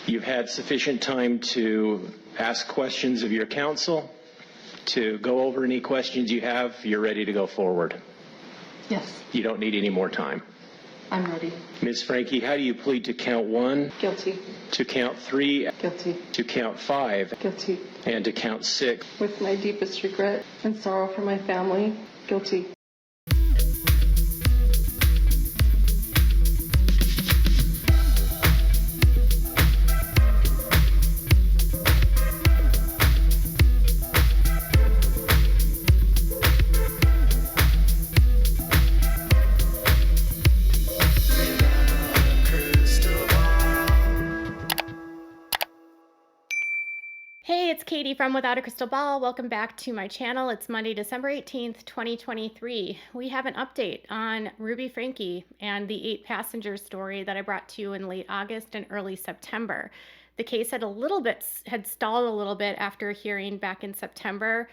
You've had sufficient time to ask questions of your counsel, to go over any questions you have. You're ready to go forward. Yes. You don't need any more time. I'm ready. Ms. Franke, how do you plead to count 1? Guilty. To count 3? Guilty. To count 5? Guilty. And to count 6? With my deepest regret and sorrow for my family, guilty. Hey, it's Katie from Without a Crystal Ball. Welcome back to my channel. It's Monday, December 18th, 2023. We have an update on Ruby Franke and the 8 passenger story that I brought to you in late August and early September. The case had stalled a little bit after a hearing back in September.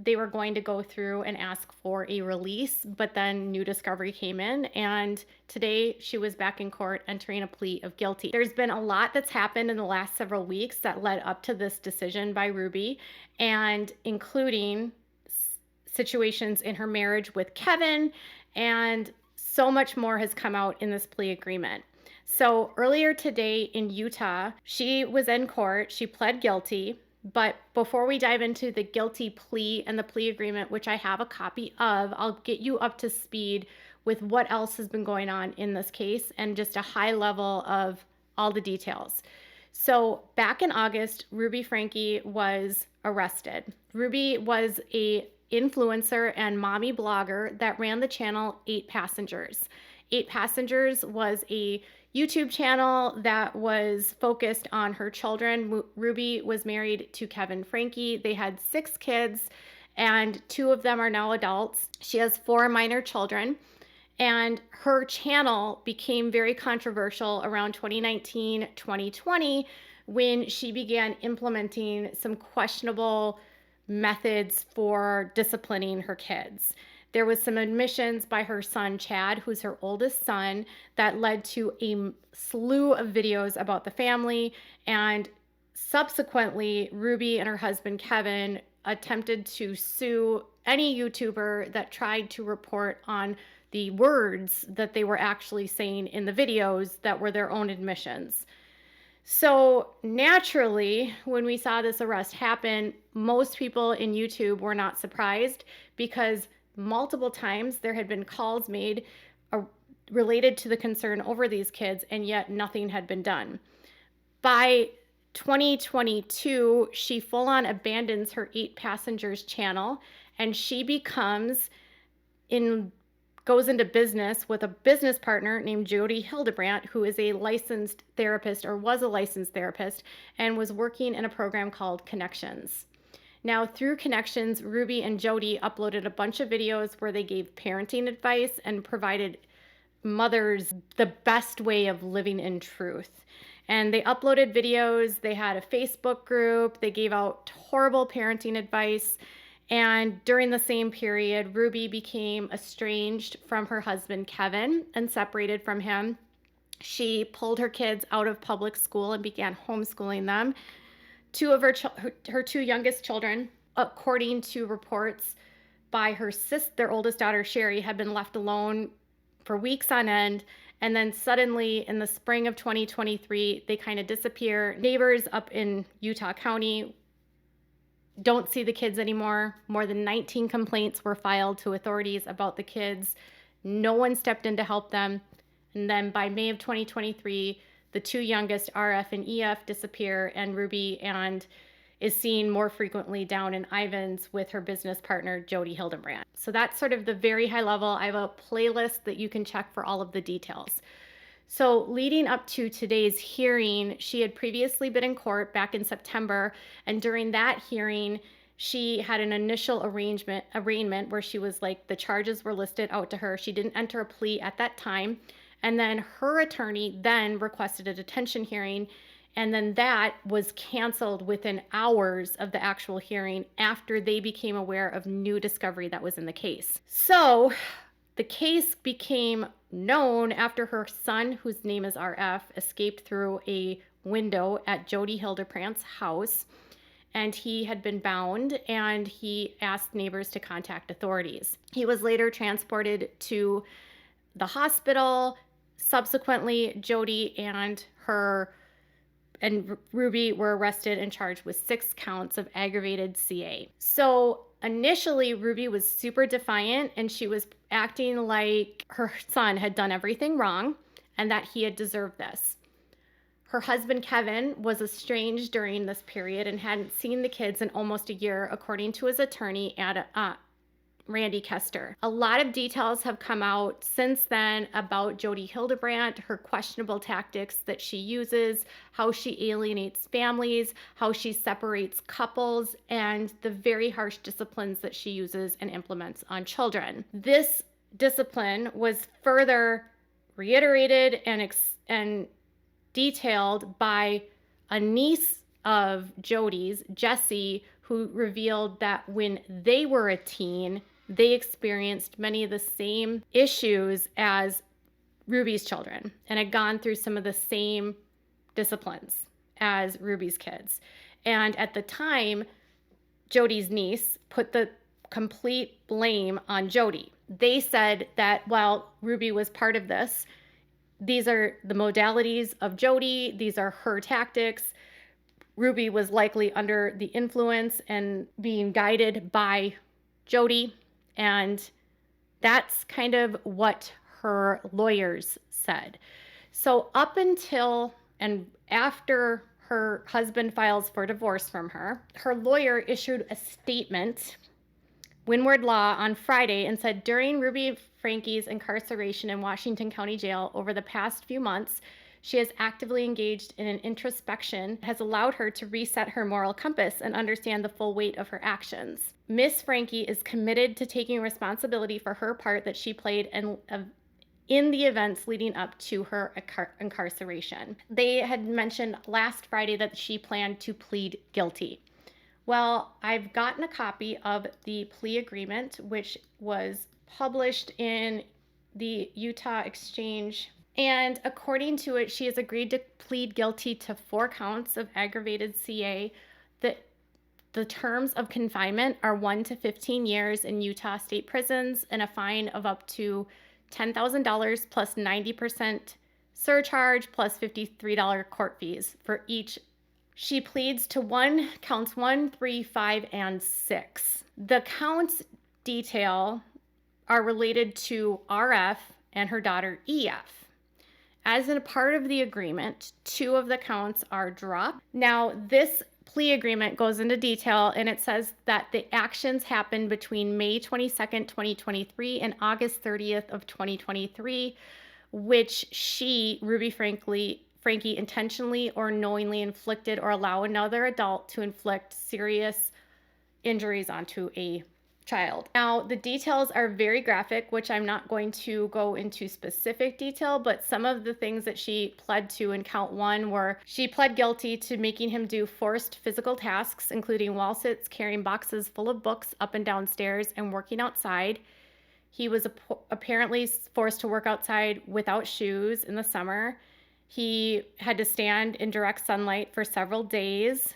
They were going to go through and ask for a release, but then new discovery came in, and today she was back in court entering a plea of guilty. There's been a lot that's happened in the last several weeks that led up to this decision by Ruby, and including situations in her marriage with Kevin, and so much more has come out in this plea agreement. So earlier today in Utah, she was in court, she pled guilty. But before we dive into the guilty plea and the plea agreement, which I have a copy of, I'll get you up to speed with what else has been going on in this case and just a high level of all the details. So back in August, Ruby Franke was arrested. Ruby was a influencer and mommy blogger that ran the channel 8 Passengers. 8 Passengers was a YouTube channel that was focused on her children. Ruby was married to Kevin Franke. They had 6 kids, and 2 of them are now adults. She has 4 minor children, and her channel became very controversial around 2019, 2020, when she began implementing some questionable methods for disciplining her kids. There was some admissions by her son, Chad, who's her oldest son, that led to a slew of videos about the family. And subsequently, Ruby and her husband, Kevin, attempted to sue any YouTuber that tried to report on the words that they were actually saying in the videos that were their own admissions. So naturally, when we saw this arrest happen, most people in YouTube were not surprised, because multiple times there had been calls made related to the concern over these kids, and yet nothing had been done. By 2022, she full-on abandons her 8 Passengers channel, and she goes into business with a business partner named Jodi Hildebrandt, who is a licensed therapist, or was a licensed therapist, and was working in a program called Connections. Now, through Connections, Ruby and Jodi uploaded a bunch of videos where they gave parenting advice and provided mothers the best way of living in truth. And they uploaded videos, they had a Facebook group, they gave out horrible parenting advice. And during the same period, Ruby became estranged from her husband, Kevin, and separated from him. She pulled her kids out of public school and began homeschooling them. 2 of her 2 youngest children, according to reports by their oldest daughter, Sherry, had been left alone for weeks on end. And then suddenly in the spring of 2023, they kind of disappear. Neighbors up in Utah County don't see the kids anymore. More than 19 complaints were filed to authorities about the kids. No one stepped in to help them. And then by May of 2023, the 2 youngest, RF and EF, disappear, and Ruby is seen more frequently down in Ivins with her business partner, Jodi Hildebrant. So that's sort of the very high level. I have a playlist that you can check for all of the details. So leading up to today's hearing, she had previously been in court back in September, and during that hearing, she had an initial arraignment where she was like, the charges were listed out to her. She didn't enter a plea at that time. And then her attorney then requested a detention hearing, and then that was canceled within hours of the actual hearing after they became aware of new discovery that was in the case. So the case became known after her son, whose name is RF, escaped through a window at Jodi Hildebrandt's house, and he had been bound, and he asked neighbors to contact authorities. He was later transported to the hospital. Subsequently, Jodi and Ruby were arrested and charged with 6 counts of aggravated CA. So initially, Ruby was super defiant, and she was acting like her son had done everything wrong and that he had deserved this. Her husband, Kevin, was estranged during this period and hadn't seen the kids in almost a year, according to his attorney, Randy Kester. A lot of details have come out since then about Jodi Hildebrandt, her questionable tactics that she uses, how she alienates families, how she separates couples, and the very harsh disciplines that she uses and implements on children. This discipline was further reiterated and detailed by a niece of Jodi's, Jessie, who revealed that when they were a teen, they experienced many of the same issues as Ruby's children and had gone through some of the same disciplines as Ruby's kids. And at the time, Jodi's niece put the complete blame on Jodi. They said that while Ruby was part of this, these are the modalities of Jodi, these are her tactics. Ruby was likely under the influence and being guided by Jodi, and that's kind of what her lawyers said. So up until and after her husband files for divorce from her, her lawyer issued a statement, Windward Law, on Friday, and said during Ruby Franke's incarceration in Washington County Jail over the past few months, she has actively engaged in an introspection, has allowed her to reset her moral compass and understand the full weight of her actions. Miss Franke is committed to taking responsibility for her part that she played in the events leading up to her incarceration. They had mentioned last Friday that she planned to plead guilty. Well, I've gotten a copy of the plea agreement, which was published in the Utah Exchange. And according to it, she has agreed to plead guilty to 4 counts of aggravated CA. The terms of confinement are 1 to 15 years in Utah state prisons and a fine of up to $10,000 plus 90% surcharge plus $53 court fees for each. She pleads to counts 1, 3, 5, and 6. The counts detail are related to RF and her daughter EF. As a part of the agreement, 2 of the counts are dropped. Now, this plea agreement goes into detail, and it says that the actions happened between May 22nd, 2023 and August 30th of 2023, which Ruby Franke, intentionally or knowingly inflicted or allow another adult to inflict serious injuries onto a child. Now, the details are very graphic, which I'm not going to go into specific detail, but some of the things that she pled to in count 1 were she pled guilty to making him do forced physical tasks, including wall sits, carrying boxes full of books up and down stairs, and working outside. He was apparently forced to work outside without shoes in the summer. He had to stand in direct sunlight for several days.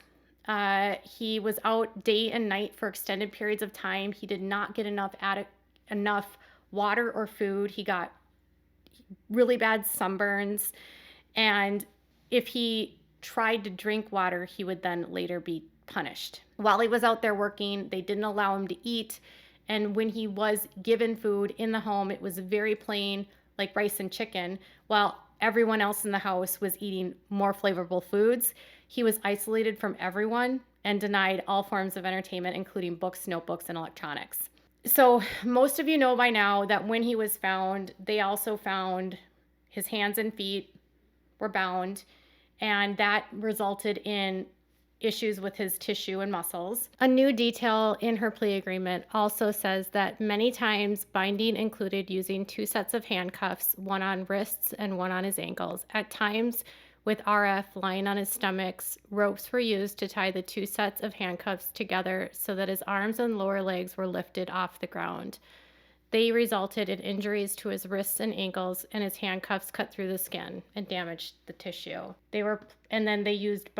He was out day and night for extended periods of time. He did not get enough water or food. He got really bad sunburns. And if he tried to drink water, he would then later be punished. While he was out there working, they didn't allow him to eat. And when he was given food in the home, it was very plain, like rice and chicken, while everyone else in the house was eating more flavorful foods. He was isolated from everyone and denied all forms of entertainment, including books, notebooks, and electronics. So most of you know by now that when he was found, they also found his hands and feet were bound, and that resulted in issues with his tissue and muscles. A new detail in her plea agreement also says that many times binding included using 2 sets of handcuffs, one on wrists and one on his ankles. At times, with RF lying on his stomach, ropes were used to tie the 2 sets of handcuffs together so that his arms and lower legs were lifted off the ground. They resulted in injuries to his wrists and ankles, and his handcuffs cut through the skin and damaged the tissue. And then they used,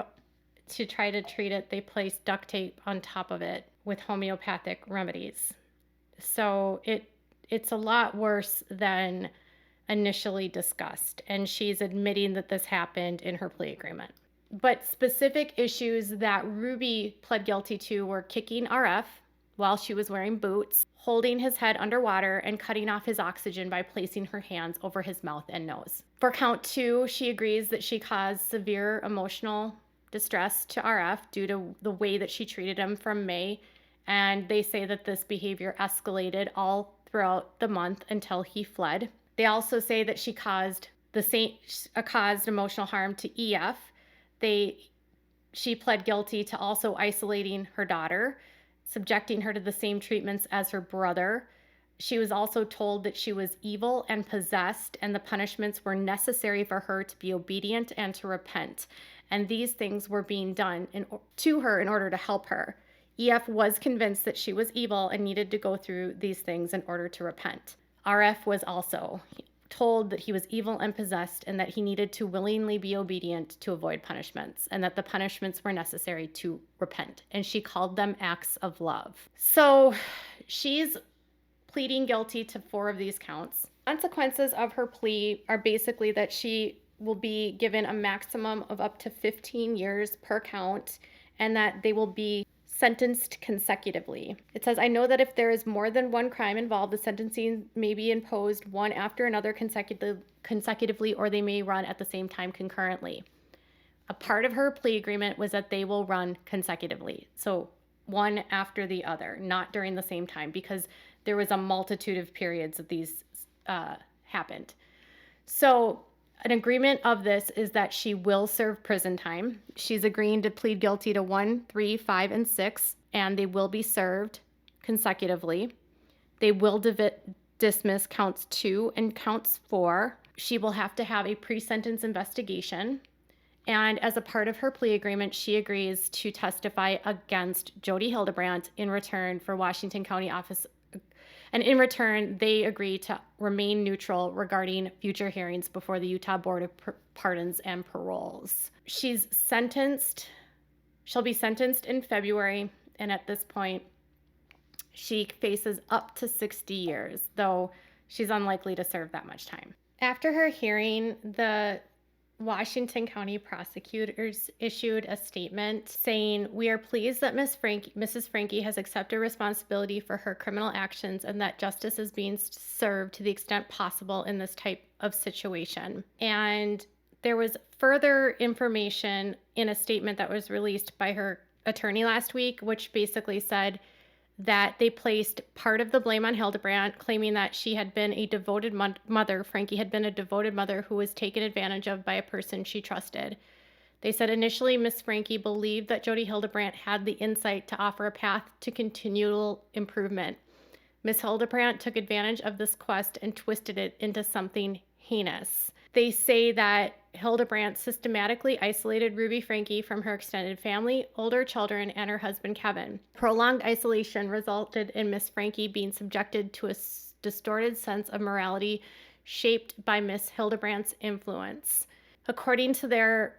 to try to treat it, they placed duct tape on top of it with homeopathic remedies. So it's a lot worse than initially discussed, and she's admitting that this happened in her plea agreement. But specific issues that Ruby pled guilty to were kicking RF while she was wearing boots, holding his head underwater, and cutting off his oxygen by placing her hands over his mouth and nose. For count 2, she agrees that she caused severe emotional distress to RF due to the way that she treated him from May, and they say that this behavior escalated all throughout the month until he fled. They also say that she caused emotional harm to EF. She pled guilty to also isolating her daughter, subjecting her to the same treatments as her brother. She was also told that she was evil and possessed, and the punishments were necessary for her to be obedient and to repent. And these things were being done to her in order to help her. EF was convinced that she was evil and needed to go through these things in order to repent. RF was also told that he was evil and possessed, and that he needed to willingly be obedient to avoid punishments, and that the punishments were necessary to repent. And she called them acts of love. So she's pleading guilty to 4 of these counts. Consequences of her plea are basically that she will be given a maximum of up to 15 years per count, and that they will be sentenced consecutively. It says, I know that if there is more than one crime involved, the sentencing may be imposed one after another consecutively, or they may run at the same time concurrently. A part of her plea agreement was that they will run consecutively. So one after the other, not during the same time, because there was a multitude of periods that these happened. So an agreement of this is that she will serve prison time. She's agreeing to plead guilty to 1, 3, 5, and 6, and they will be served consecutively. They will dismiss counts 2 and counts 4. She will have to have a pre-sentence investigation. And as a part of her plea agreement, she agrees to testify against Jodi Hildebrandt in return for Washington County Office. And in return, they agree to remain neutral regarding future hearings before the Utah Board of Pardons and Paroles. She'll be sentenced in February, and at this point, she faces up to 60 years, though she's unlikely to serve that much time. After her hearing, the Washington County prosecutors issued a statement saying, we are pleased that Mrs. Franke has accepted responsibility for her criminal actions and that justice is being served to the extent possible in this type of situation. And there was further information in a statement that was released by her attorney last week, which basically said that they placed part of the blame on Hildebrandt, claiming that she had been a devoted mother. Franke had been a devoted mother who was taken advantage of by a person she trusted. They said initially Miss Franke believed that Jodi Hildebrandt had the insight to offer a path to continual improvement. Miss Hildebrandt took advantage of this quest and twisted it into something heinous. They say that Hildebrandt systematically isolated Ruby Franke from her extended family, older children, and her husband, Kevin. Prolonged isolation resulted in Miss Franke being subjected to a distorted sense of morality shaped by Miss Hildebrandt's influence. According to their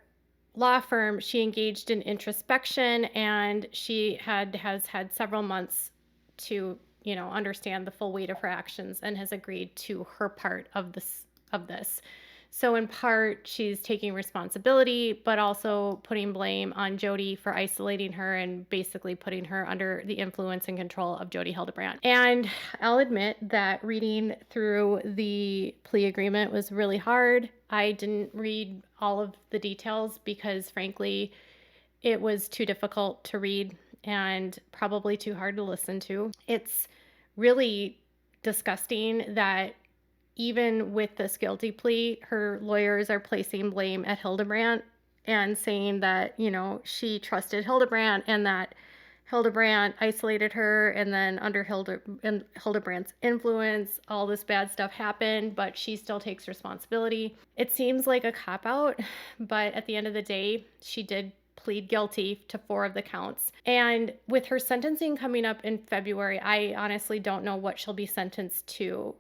law firm, she engaged in introspection, and she has had several months to, understand the full weight of her actions, and has agreed to her part of this. So in part, she's taking responsibility, but also putting blame on Jodi for isolating her and basically putting her under the influence and control of Jodi Hildebrandt. And I'll admit that reading through the plea agreement was really hard. I didn't read all of the details because, frankly, it was too difficult to read and probably too hard to listen to. It's really disgusting that even with this guilty plea, her lawyers are placing blame at Hildebrandt and saying that, she trusted Hildebrandt and that Hildebrandt isolated her, and then under Hildebrandt's influence, all this bad stuff happened, but she still takes responsibility. It seems like a cop-out, but at the end of the day, she did plead guilty to 4 of the counts. And with her sentencing coming up in February, I honestly don't know what she'll be sentenced to.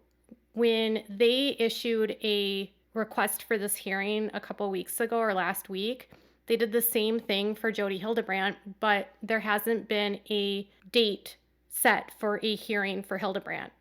When they issued a request for this hearing a couple weeks ago or last week, they did the same thing for Jodi Hildebrandt, but there hasn't been a date set for a hearing for Hildebrandt.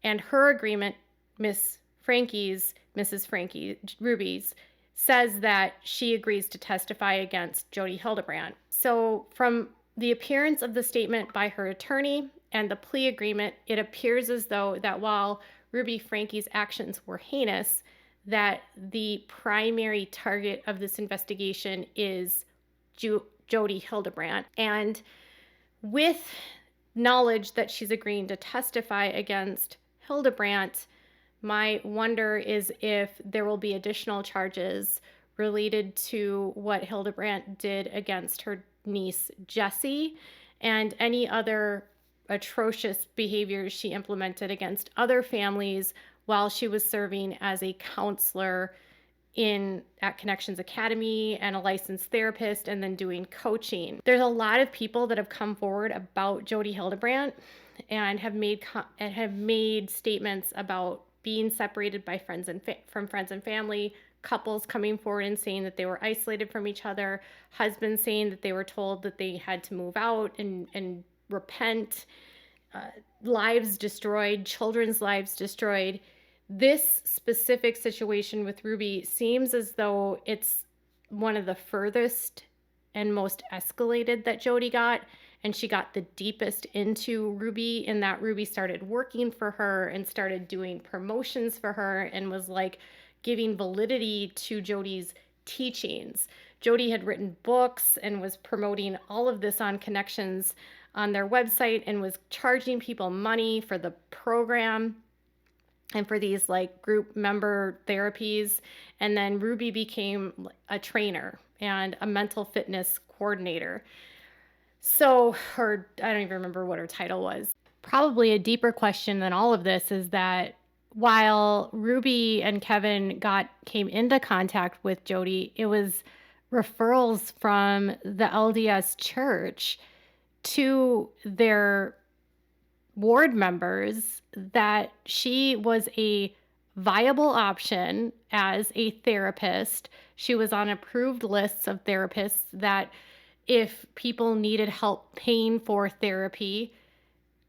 And her agreement, Mrs. Franke, Ruby's, says that she agrees to testify against Jodi Hildebrandt. So from the appearance of the statement by her attorney and the plea agreement, it appears as though that while Ruby Franke's actions were heinous, that the primary target of this investigation is Jodi Hildebrandt. And with knowledge that she's agreeing to testify against Hildebrandt, my wonder is if there will be additional charges related to what Hildebrandt did against her niece, Jessie, and any other atrocious behaviors she implemented against other families while she was serving as a counselor at Connections Academy and a licensed therapist and then doing coaching. There's a lot of people that have come forward about Jodi Hildebrandt and have made statements about being separated by from friends and family, couples coming forward and saying that they were isolated from each other, husbands saying that they were told that they had to move out and repent, lives destroyed, children's lives destroyed. This specific situation with Ruby seems as though it's one of the furthest and most escalated that Jodi got, and she got the deepest into Ruby in that Ruby started working for her and started doing promotions for her and was like giving validity to Jodi's teachings. Jodi had written books and was promoting all of this on Connections on their website and was charging people money for the program and for these like group member therapies. And then Ruby became a trainer and a mental fitness coordinator. So I don't even remember what her title was. Probably a deeper question than all of this is that while Ruby and Kevin came into contact with Jodi, it was referrals from the LDS church to their ward members that she was a viable option as a therapist. She was on approved lists of therapists that if people needed help paying for therapy,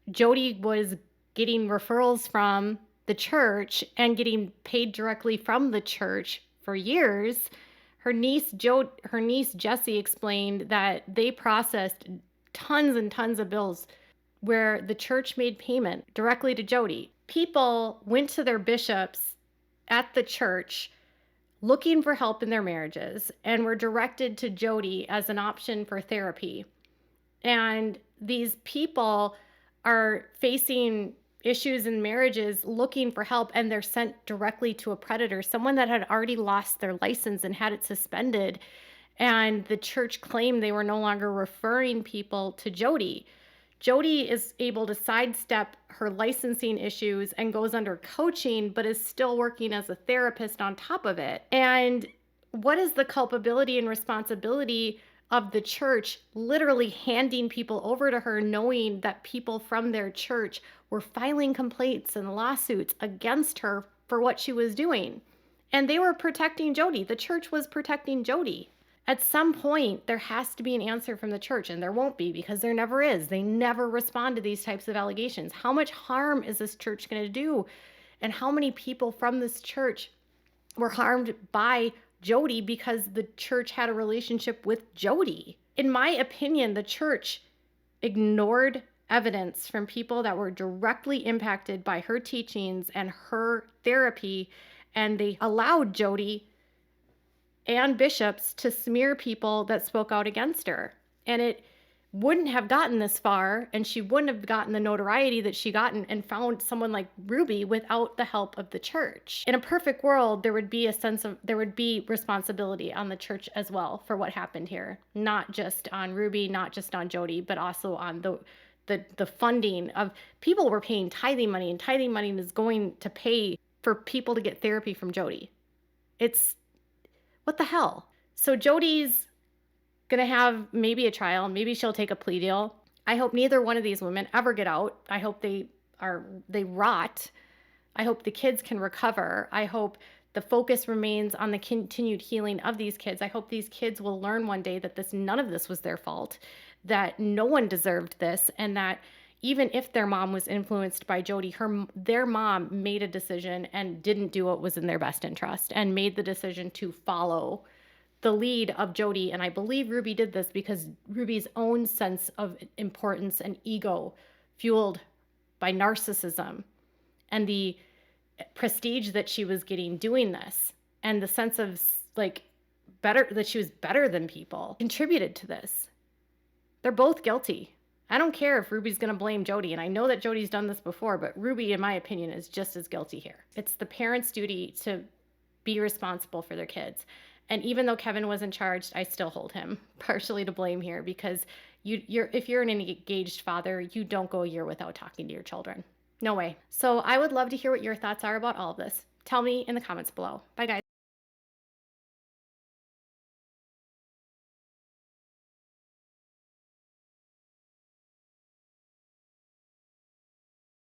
Jodi was getting referrals from the church and getting paid directly from the church for years. Her niece Jessie explained that they processed tons and tons of bills where the church made payment directly to Jodi. People went to their bishops at the church looking for help in their marriages and were directed to Jodi as an option for therapy. And these people are facing issues in marriages looking for help, and they're sent directly to a predator, someone that had already lost their license and had it suspended. And the church claimed they were no longer referring people to Jodi. Jodi is able to sidestep her licensing issues and goes under coaching, but is still working as a therapist on top of it. And what is the culpability and responsibility of the church literally handing people over to her, knowing that people from their church were filing complaints and lawsuits against her for what she was doing? And they were protecting Jodi. The church was protecting Jodi. At some point, there has to be an answer from the church, and there won't be because there never is. They never respond to these types of allegations. How much harm is this church going to do? And how many people from this church were harmed by Jodi because the church had a relationship with Jodi? In my opinion, the church ignored evidence from people that were directly impacted by her teachings and her therapy, and they allowed Jodi and bishops to smear people that spoke out against her. And it wouldn't have gotten this far, and she wouldn't have gotten the notoriety that she got and found someone like Ruby without the help of the church. In a perfect world, there would be responsibility on the church as well for what happened here. Not just on Ruby, not just on Jodi, but also on the funding of people were paying tithing money, and tithing money is going to pay for people to get therapy from Jodi. It's what the hell? So Jodi's going to have maybe a trial. Maybe she'll take a plea deal. I hope neither one of these women ever get out. I hope they rot. I hope the kids can recover. I hope the focus remains on the continued healing of these kids. I hope these kids will learn one day that none of this was their fault, that no one deserved this, and that even if their mom was influenced by Jodi, their mom made a decision and didn't do what was in their best interest and made the decision to follow the lead of Jodi. And I believe Ruby did this because Ruby's own sense of importance and ego, fueled by narcissism and the prestige that she was getting doing this, and the sense of that she was better than people, contributed to this. They're both guilty. I don't care if Ruby's going to blame Jodi, and I know that Jodi's done this before, but Ruby, in my opinion, is just as guilty here. It's the parents' duty to be responsible for their kids. And even though Kevin wasn't charged, I still hold him partially to blame here, because if you're an engaged father, you don't go a year without talking to your children. No way. So I would love to hear what your thoughts are about all of this. Tell me in the comments below. Bye, guys.